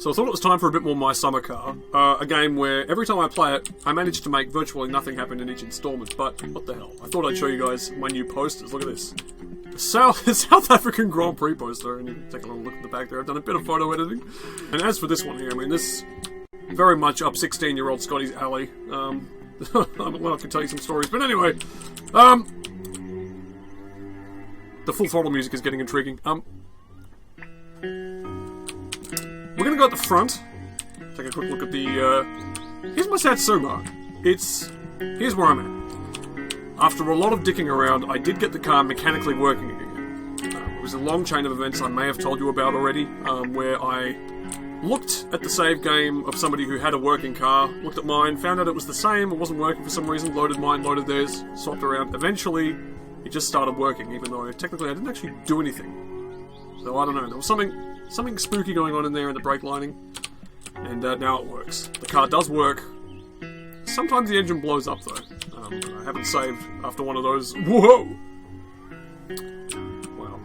So I thought it was time for a bit more My Summer Car, a game where every time I play it, I manage to make virtually nothing happen in each installment, but what the hell. I thought I'd show you guys my new posters. Look at this. The South African Grand Prix poster, and you can take a little look at the back there. I've done a bit of photo editing. And as for this one here, I mean, this very much up 16-year-old Scotty's alley. Well, I can tell you some stories, but anyway, the Full Throttle music is getting intriguing. We're gonna go at the front. Take a quick look at the, here's my Satsuma. Here's where I'm at. After a lot of dicking around, I did get the car mechanically working again. It was a long chain of events I may have told you about already, where I looked at the save game of somebody who had a working car, looked at mine, found out it was the same, it wasn't working for some reason, loaded mine, loaded theirs, swapped around. Eventually, it just started working, even though technically I didn't actually do anything. So I don't know, there was something spooky going on in there in the brake lining, and now it works. The car does work. Sometimes the engine blows up though. I haven't saved after one of those. Whoa! Wow.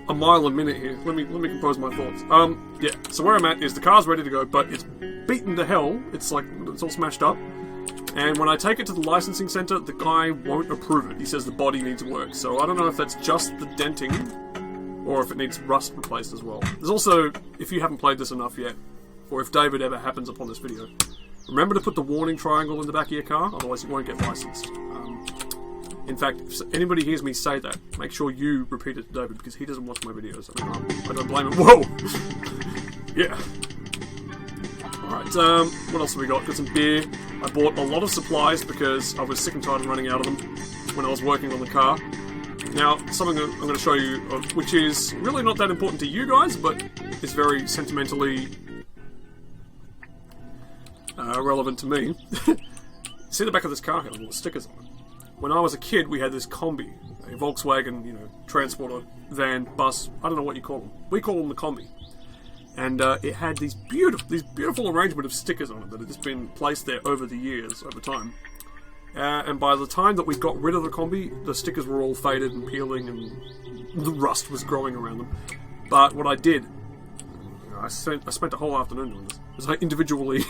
A mile a minute here. Let me compose my thoughts. Yeah. So where I'm at is the car's ready to go, but it's beaten to hell. It's like it's all smashed up. And when I take it to the licensing center, the guy won't approve it. He says the body needs work. So I don't know if that's just the denting, or if it needs rust replaced as well. There's also, if you haven't played this enough yet, or if David ever happens upon this video, remember to put the warning triangle in the back of your car, otherwise you won't get licensed. In fact, if anybody hears me say that, make sure you repeat it to David, because he doesn't watch my videos. I don't blame him. Whoa! Yeah. Alright, what else have we got? Got some beer. I bought a lot of supplies because I was sick and tired of running out of them when I was working on the car. Now, something I'm going to show you, which is really not that important to you guys, but is very sentimentally relevant to me. See the back of this car has all the stickers on it. When I was a kid, we had this Kombi, a Volkswagen, transporter, van, bus, I don't know what you call them. We call them the Kombi. And it had these beautiful arrangement of stickers on it that had just been placed there over the years, over time. And by the time that we got rid of the Kombi, the stickers were all faded and peeling, and the rust was growing around them. But what I did, I spent a whole afternoon doing this, is I individually,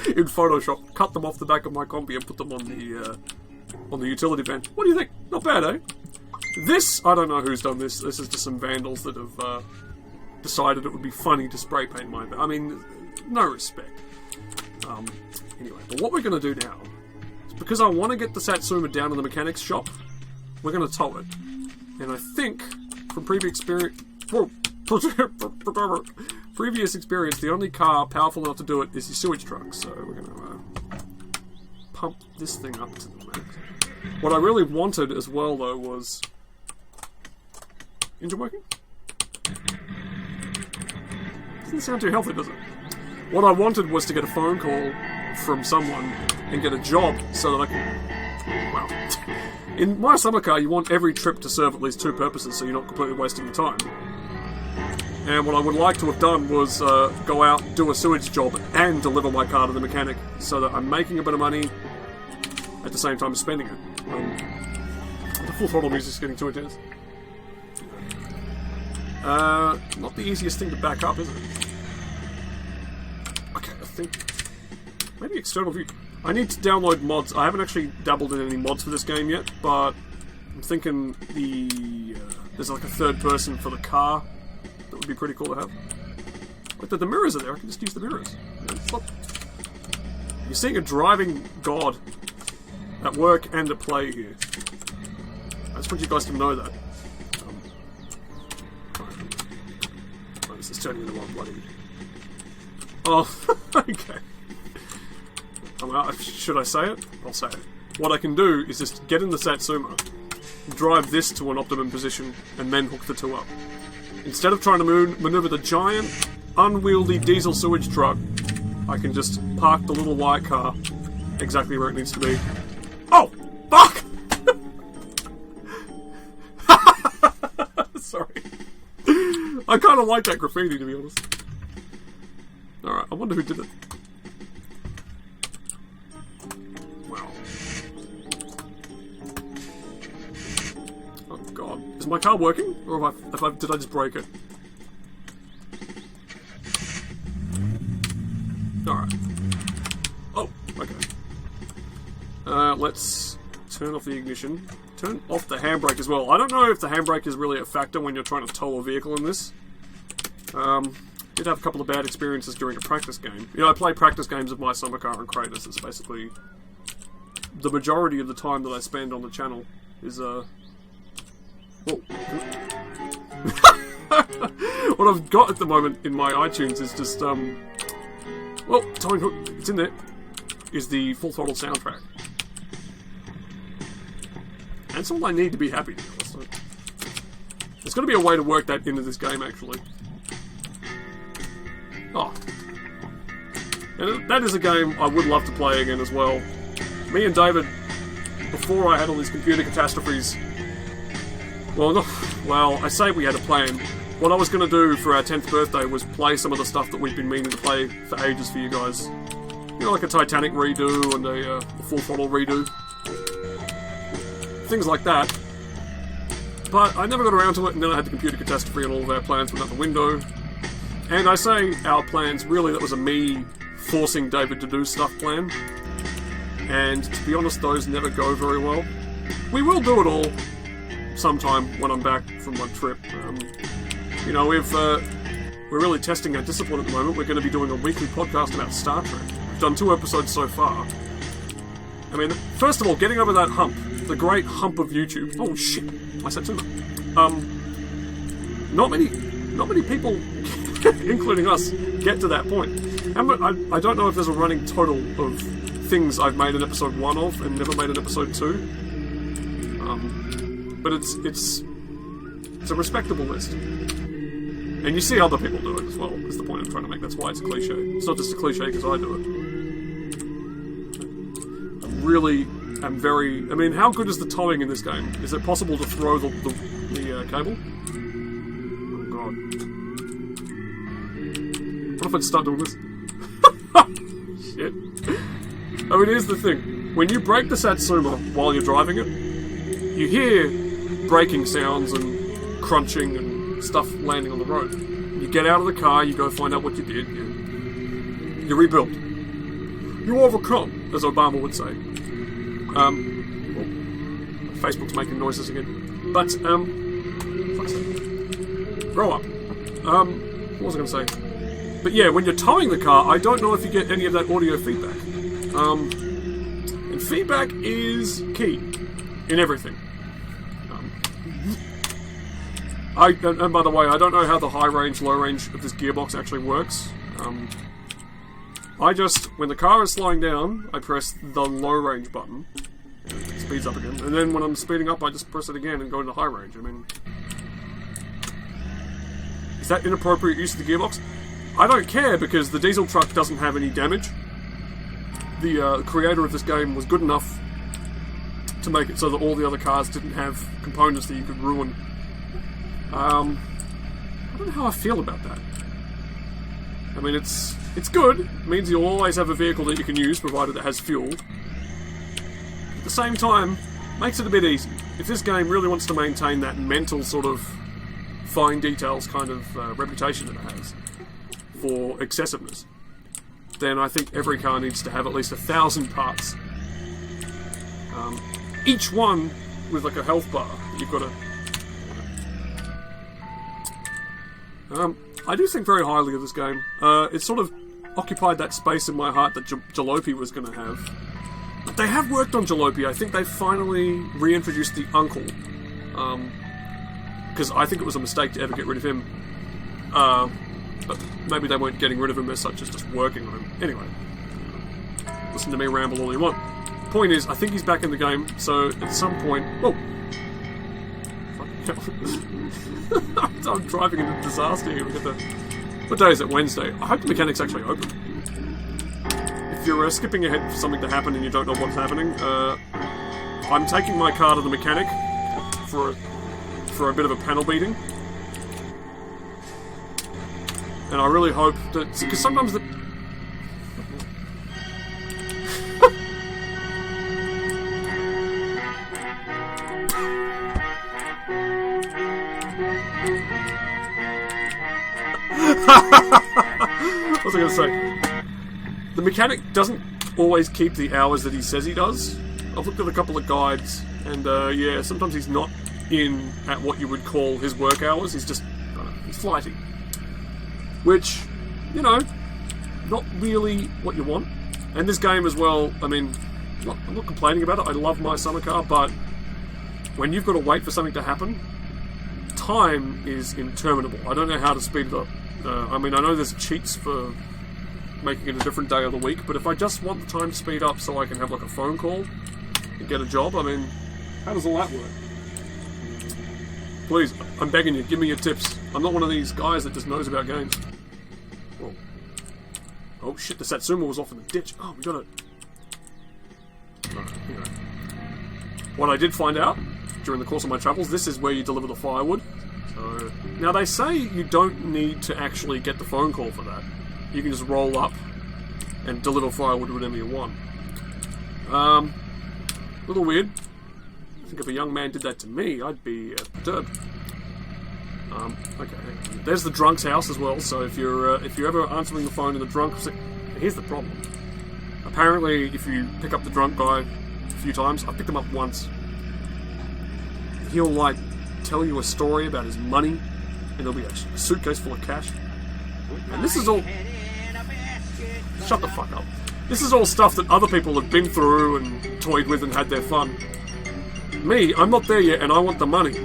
in Photoshop, cut them off the back of my Kombi and put them on the utility van. What do you think? Not bad, eh? This, I don't know who's done this. This is just some vandals that have decided it would be funny to spray paint my van. I mean, no respect. Anyway, but what we're going to do now, because I want to get the Satsuma down to the mechanics shop, we're going to tow it. And I think, from previous experience, the only car powerful enough to do it is the sewage truck. So we're going to pump this thing up to the max. What I really wanted as well, though, was... Engine working? Doesn't sound too healthy, does it? What I wanted was to get a phone call from someone and get a job so that I can... Well, in My Summer Car, you want every trip to serve at least two purposes, so you're not completely wasting your time. And what I would like to have done was go out, do a sewage job, and deliver my car to the mechanic, so that I'm making a bit of money at the same time as spending it. The Full Throttle music's getting too intense. Not the easiest thing to back up, is it? Okay, I think... Maybe external view. I need to download mods. I haven't actually dabbled in any mods for this game yet, but I'm thinking there's like a third person for the car. That would be pretty cool to have. Like the mirrors are there, I can just use the mirrors. Look. You're seeing a driving god at work and at play here. I just want you guys to know that. This is turning into one bloody... Oh, okay. Should I say it? I'll say it. What I can do is just get in the Satsuma, drive this to an optimum position, and then hook the two up. Instead of trying to maneuver the giant, unwieldy diesel sewage truck, I can just park the little white car exactly where it needs to be. Oh! Fuck! Sorry. I kind of like that graffiti, to be honest. Alright, I wonder who did it. Wow. Oh god. Is my car working? Or did I just break it? let's turn off the ignition. Turn off the handbrake as well. I don't know if the handbrake is really a factor when you're trying to tow a vehicle in this. Did have a couple of bad experiences during a practice game. You know, I play practice games of my summer car and Kratos. It's basically the majority of the time that I spend on the channel is whoa. What I've got at the moment in my iTunes is just well, towing hook. It's in there. Is the Full Throttle soundtrack. That's all I need to be happy. So there's got to be a way to work that into this game, actually. Oh. And that is a game I would love to play again as well. Me and David, before I had all these computer catastrophes... Well, I say we had a plan. What I was going to do for our 10th birthday was play some of the stuff that we've been meaning to play for ages for you guys. You know, like a Titanic redo and a Full Throttle redo. Things like that. But I never got around to it, and then I had the computer catastrophe and all of our plans went out the window. And I say our plans, really that was a me forcing David to do stuff plan. And to be honest, those never go very well. We will do it all sometime when I'm back from my trip. You know, we're really testing our discipline at the moment. We're going to be doing a weekly podcast about Star Trek. We've done 2 episodes so far. I mean, first of all, getting over that hump, the great hump of YouTube. Oh shit, my Satsuma. Not many people, including us, get to that point. And I don't know if there's a running total of things I've made an episode 1 of and never made an episode 2. But it's a respectable list. And you see other people do it as well, is the point I'm trying to make. That's why it's a cliche. It's not just a cliche because I do it. I really am very... I mean, how good is the towing in this game? Is it possible to throw the cable? Oh god. What if I start doing this? Shit. I mean, here's the thing. When you brake the Satsuma while you're driving it, you hear braking sounds and crunching and stuff landing on the road. You get out of the car, you go find out what you did, you rebuild. You overcome, as Obama would say. Well, Facebook's making noises again. But, fuck's sake. Grow up. What was I going to say? But yeah, when you're towing the car, I don't know if you get any of that audio feedback. And feedback is key in everything. And by the way, I don't know how the high range, low range of this gearbox actually works. When the car is slowing down, I press the low range button. It speeds up again. And then when I'm speeding up, I just press it again and go into high range. I mean... Is that inappropriate use of the gearbox? I don't care, because the diesel truck doesn't have any damage. The creator of this game was good enough to make it so that all the other cars didn't have components that you could ruin. I don't know how I feel about that. I mean, it's good. It means you'll always have a vehicle that you can use, provided it has fuel. At the same time, makes it a bit easy. If this game really wants to maintain that mental sort of fine details kind of reputation that it has for excessiveness, then I think every car needs to have at least 1,000 parts. Each one with like a health bar that you've got to... I do think very highly of this game. It sort of occupied that space in my heart that Jalopy was going to have. But they have worked on Jalopy. I think they finally reintroduced the uncle. Because I think it was a mistake to ever get rid of him. But maybe they weren't getting rid of him as such as just working on him. Anyway. Listen to me ramble all you want. Point is, I think he's back in the game, so at some point... Whoa! I'm driving into disaster here. What day is it? Wednesday. I hope the mechanic's actually open. If you're skipping ahead for something to happen and you don't know what's happening, I'm taking my car to the mechanic for a bit of a panel beating. And I really hope that... Because sometimes the... What was I going to say? The mechanic doesn't always keep the hours that he says he does. I've looked at a couple of guides, and yeah, sometimes he's not in at what you would call his work hours. He's just, I don't know, he's flighty. Which, you know, not really what you want. And this game as well, I mean, I'm not complaining about it. I love my summer car, but when you've got to wait for something to happen, time is interminable. I don't know how to speed it up. I mean, I know there's cheats for making it a different day of the week, but if I just want the time to speed up so I can have like a phone call and get a job, I mean, how does all that work? Please, I'm begging you, give me your tips. I'm not one of these guys that just knows about games. Whoa. Oh shit, the Satsuma was off in the ditch. Oh, we got it. You know. What I did find out during the course of my travels, this is where you deliver the firewood. So, now they say you don't need to actually get the phone call for that. You can just roll up and deliver firewood whenever you want. A little weird. I think if a young man did that to me, I'd be perturbed. Okay, there's the drunk's house as well. So if you're ever answering the phone in the drunk, here's the problem. Apparently, if you pick up the drunk guy a few times, I've picked him up once. He'll like tell you a story about his money, and there'll be a suitcase full of cash. And this is all. Shut the fuck up. This is all stuff that other people have been through and toyed with and had their fun. Me, I'm not there yet, and I want the money.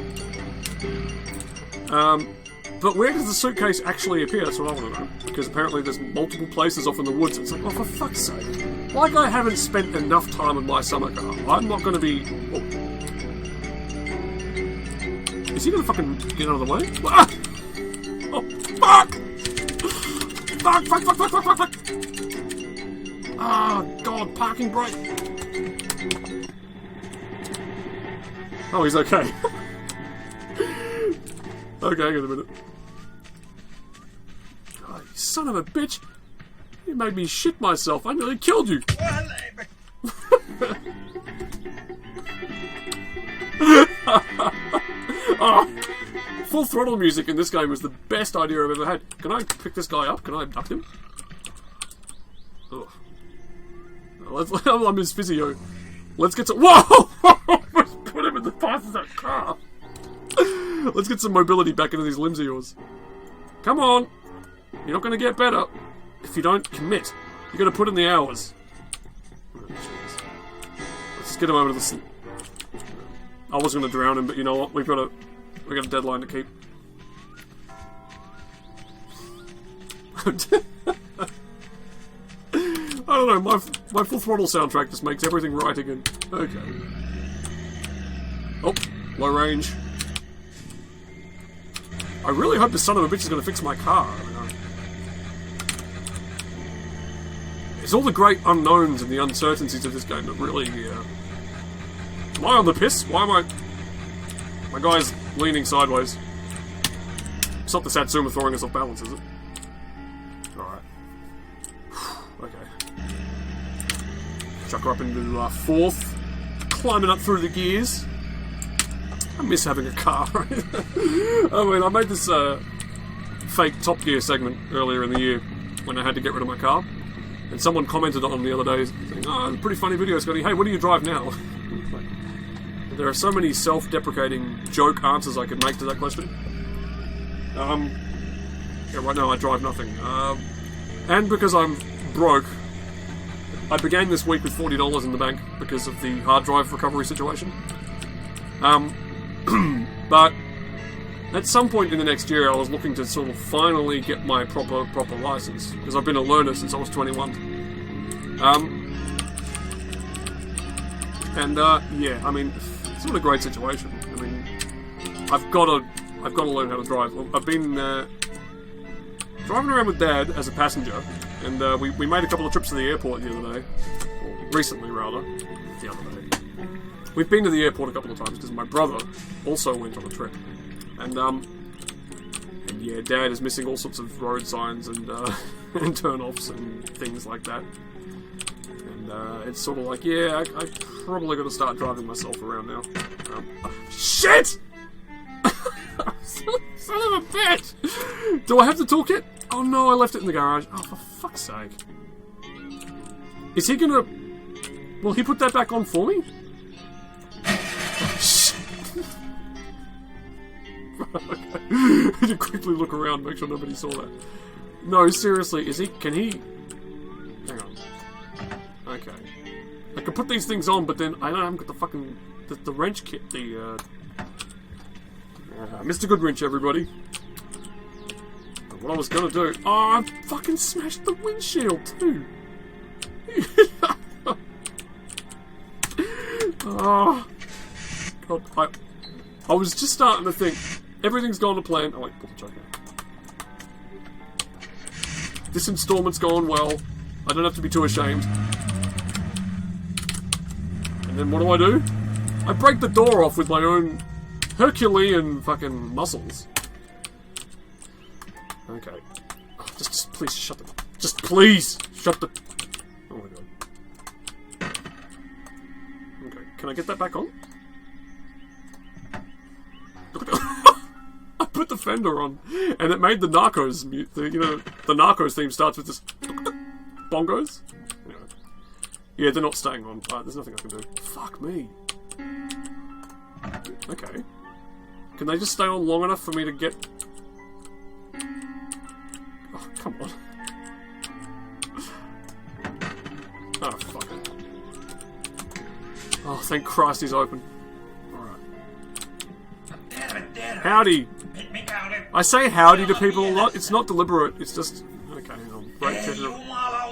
But where does the suitcase actually appear? That's what I want to know. Because apparently there's multiple places off in the woods. It's like, oh, for fuck's sake. Like I haven't spent enough time in my summer car. I'm not going to be... Oh. Is he going to fucking get out of the way? Ah! Oh, fuck! Fuck, fuck, fuck, fuck, fuck, fuck, fuck! Ah, God, parking brake. Oh, he's okay. Okay, hang on a minute. Oh, you son of a bitch! You made me shit myself. I nearly killed you. Oh, full throttle music in this game was the best idea I've ever had. Can I pick this guy up? Can I abduct him? Ugh. I'm his physio. Let's get to... Whoa! Let's put him in the path of that car. Let's get some mobility back into these limbs of yours. Come on. You're not going to get better if you don't commit. You've got to put in the hours. Oh, let's get him over to the... I was going to drown him, but you know what? We've got a deadline to keep. I don't know, my Full Throttle soundtrack just makes everything right again. Okay. Oh, low range. I really hope the son of a bitch is going to fix my car. I mean, it's all the great unknowns and the uncertainties of this game that really... Am I on the piss? Why am I... My guy's leaning sideways. It's not the Satsuma throwing us off balance, is it? Alright. Okay. Chuck her up into fourth. Climbing up through the gears. I miss having a car. I mean, I made this fake Top Gear segment earlier in the year when I had to get rid of my car. And someone commented on the other day saying, oh, pretty funny video, Scotty. Hey, what do you drive now? There are so many self-deprecating joke answers I could make to that question. Yeah, right now I drive nothing. And because I'm broke, I began this week with $40 in the bank because of the hard drive recovery situation. But at some point in the next year I was looking to sort of finally get my proper license, because I've been a learner since I was 21. Yeah, I mean, it's not a great situation. I mean, I've got to learn how to drive. I've been driving around with Dad as a passenger, and we made a couple of trips to the airport the other day. Or recently, rather. The other day. We've been to the airport a couple of times because my brother also went on a trip. And yeah, Dad is missing all sorts of road signs and and turn-offs and things like that. And it's sort of like, yeah, I probably got to start driving myself around now. Shit! Son of a bitch! Do I have the toolkit? Oh no, I left it in the garage. Oh, for fuck's sake. Is he gonna... Will he put that back on for me? Okay. You quickly look around, make sure nobody saw that. No, seriously, is he? Can he? Hang on. Okay. I can put these things on, but then I haven't got the fucking the wrench kit. The Mr. Good Wrench, everybody. What I was gonna do? Oh, I fucking smashed the windshield too. Oh, God, I was just starting to think everything's gone to plan. Oh wait, put the choke out. This installment's gone well. I don't have to be too ashamed. And then what do? I break the door off with my own Herculean fucking muscles. Okay. Oh, just please shut the... Just please shut the... Oh my God. Okay, can I get that back on? I put the fender on, and it made the Narcos mute. You know, the Narcos theme starts with this... Bongos? Anyway. Yeah, they're not staying on. There's nothing I can do. Fuck me. Okay. Can they just stay on long enough for me to get... Oh, come on. Oh, fuck it. Oh, thank Christ he's open. Alright. Howdy! I say howdy to people a lot. It's not deliberate. It's just... Okay, I'll break checker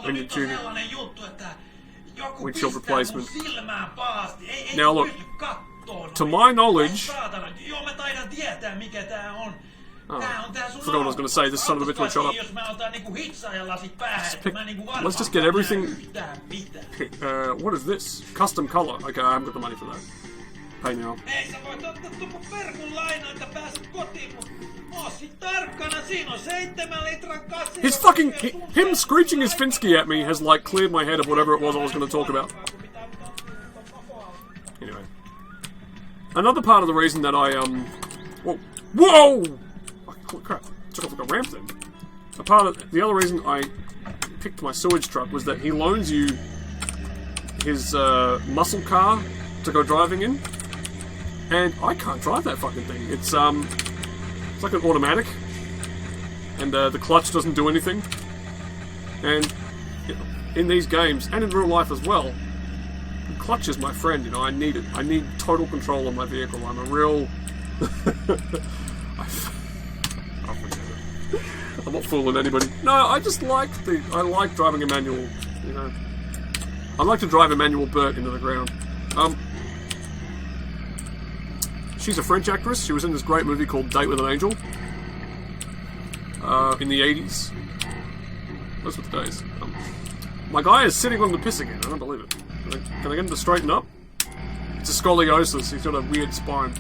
engine tuning. Windshield replacement. Now look, to my knowledge... Oh, I forgot what I was going to say. This son of a bitch won't shut up. Let's just get everything... what is this? Custom colour. Okay, I haven't got the money for that. Pay now. His fucking... him screeching his Finsky at me has, like, cleared my head of whatever it was I was going to talk about. Anyway. Another part of the reason that I, Whoa! Whoa! Holy crap. Took off like a ramp then. The other reason I picked my sewage truck was that he loans you his, muscle car to go driving in. And I can't drive that fucking thing. It's like an automatic. And, the clutch doesn't do anything. And, you know, in these games, and in real life as well, the clutch is my friend, you know, I need it. I need total control of my vehicle. I'm a real... I'm not fooling anybody. No, I just like I like driving a manual, you know. I like to drive a manual Burt into the ground. She's a French actress. She was in this great movie called Date with an Angel. In the 80s. Those were the days. My guy is sitting on the piss again. I don't believe it. Can I get him to straighten up? It's a scoliosis. He's got a weird spine.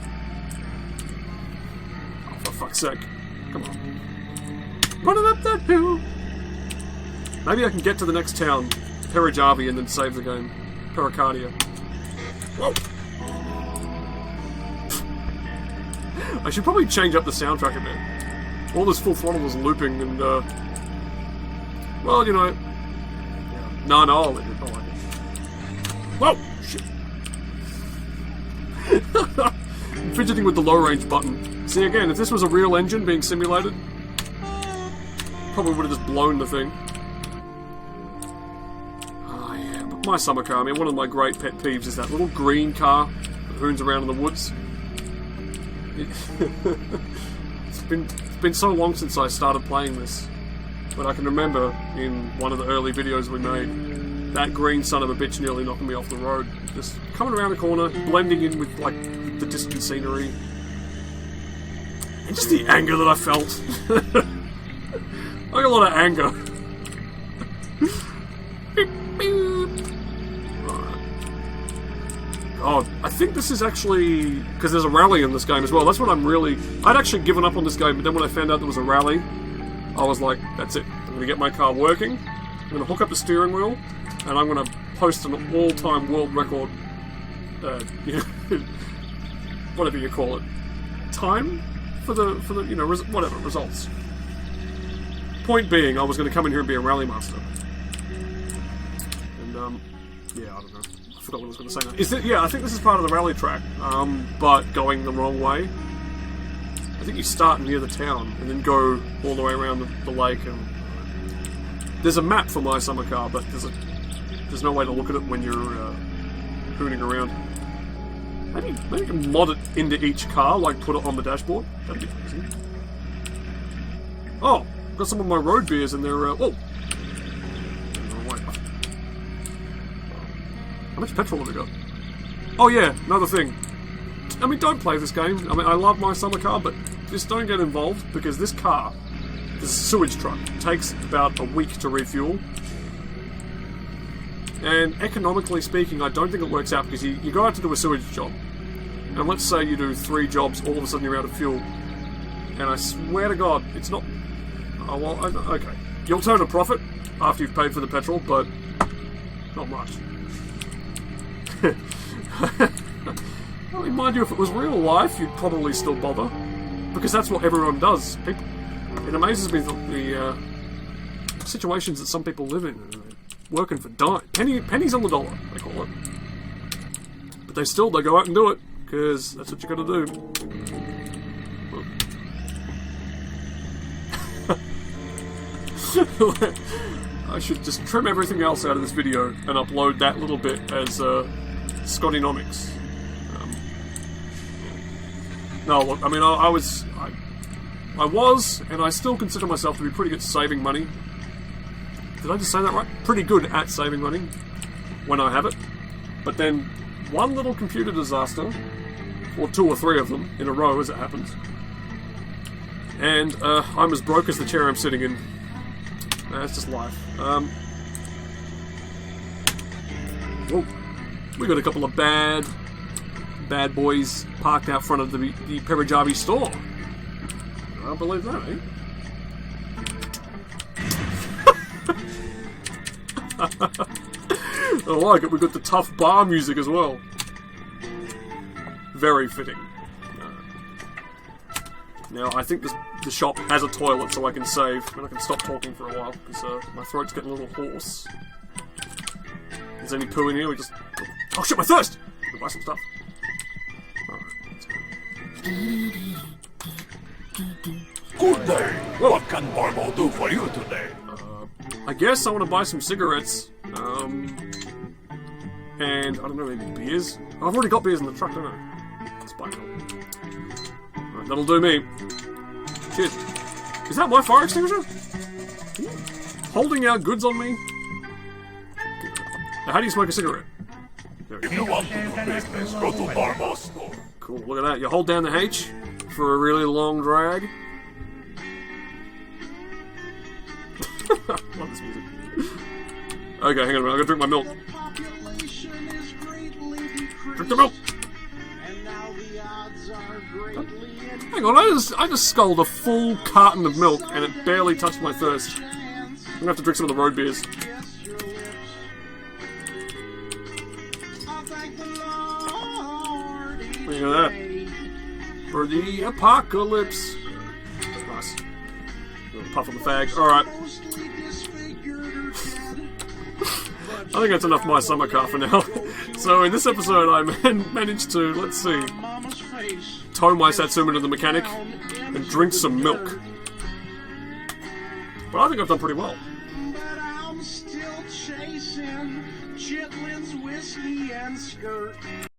Oh, for fuck's sake. Come on. Running up that hill. Maybe I can get to the next town, Perijavi, and then save the game. Pericardia. Whoa! I should probably change up the soundtrack a bit. All this Full Throttle was looping and, well, you know... No, I'll leave it. I like it. Whoa! Shit. I'm fidgeting with the low-range button. See, again, if this was a real engine being simulated, probably would have just blown the thing. Oh, yeah. But my summer car, I mean, one of my great pet peeves is that little green car that hoons around in the woods. It's been so long since I started playing this, but I can remember in one of the early videos we made, that green son of a bitch nearly knocking me off the road. Just coming around the corner, blending in with, like, the distant scenery. And just the anger that I felt. I got a lot of anger. Oh, I think this is actually... Because there's a rally in this game as well. That's what I'm really... I'd actually given up on this game, but then when I found out there was a rally, I was like, that's it. I'm going to get my car working, I'm going to hook up the steering wheel, and I'm going to post an all-time world record, whatever you call it, time for the you know, whatever, results. Point being, I was going to come in here and be a rally master. And, yeah, I don't know. forgot what I was going to say now. Is it? Yeah, I think this is part of the rally track, but going the wrong way. I think you start near the town and then go all the way around the lake. And there's a map for my summer car, but there's no way to look at it when you're hooning around. Maybe you can mod it into each car, like put it on the dashboard. That'd be easy. Oh, got some of my road beers in there. Whoa. How much petrol have we got? Oh yeah, another thing. I mean, don't play this game. I mean, I love my summer car, but just don't get involved, because this car, this sewage truck, takes about a week to refuel. And economically speaking, I don't think it works out, because you go out to do a sewage job, and let's say you do 3 jobs, all of a sudden you're out of fuel. And I swear to God, it's not... Oh, well, okay. You'll turn a profit after you've paid for the petrol, but not much. I mean, mind you, if it was real life, you'd probably still bother, because that's what everyone does. It amazes me the situations that some people live in, working for pennies on the dollar, they call it. But they go out and do it, because that's what you got to do. I should just trim everything else out of this video and upload that little bit as Scottynomics. No, look, I mean, I was, and I still consider myself to be pretty good at saving money. Did I just say that right? Pretty good at saving money when I have it. But then one little computer disaster, or 2 or 3 of them in a row as it happens, and I'm as broke as the chair I'm sitting in. That's just life. Whoa. We got a couple of bad boys parked out front of the Perijavi store. I don't believe that, eh? I like it. We've got the tough bar music as well. Very fitting. Now, I think the shop has a toilet, so I can save, and I can stop talking for a while, because my throat's getting a little hoarse. Is there any poo in here? We just... Oh shit, my thirst! We'll buy some stuff. Alright, let's go. Good day! What can Barbo do for you today? I guess I want to buy some cigarettes. And, I don't know, maybe beers? Oh, I've already got beers in the truck, don't I? Let's buy them. Alright, that'll do me. Cheers. Is that my fire extinguisher? Holding out goods on me? Now, how do you smoke a cigarette? If you want to do business, go to Barbo's store. Cool, look at that. You hold down the H for a really long drag. Love this music. Okay, hang on a minute. I'm gonna drink my milk. Drink the milk! Hang on, I just sculled a full carton of milk and it barely touched my thirst. I'm gonna have to drink some of the road beers. Look at that. For the apocalypse. Nice. Puff on the fag. Alright. I think that's enough my summer car for now. So in this episode I managed to, let's see, tow my Satsuma to the mechanic and drink some milk. But I think I've done pretty well. But I'm still chasing Chitlin's whiskey and skirt.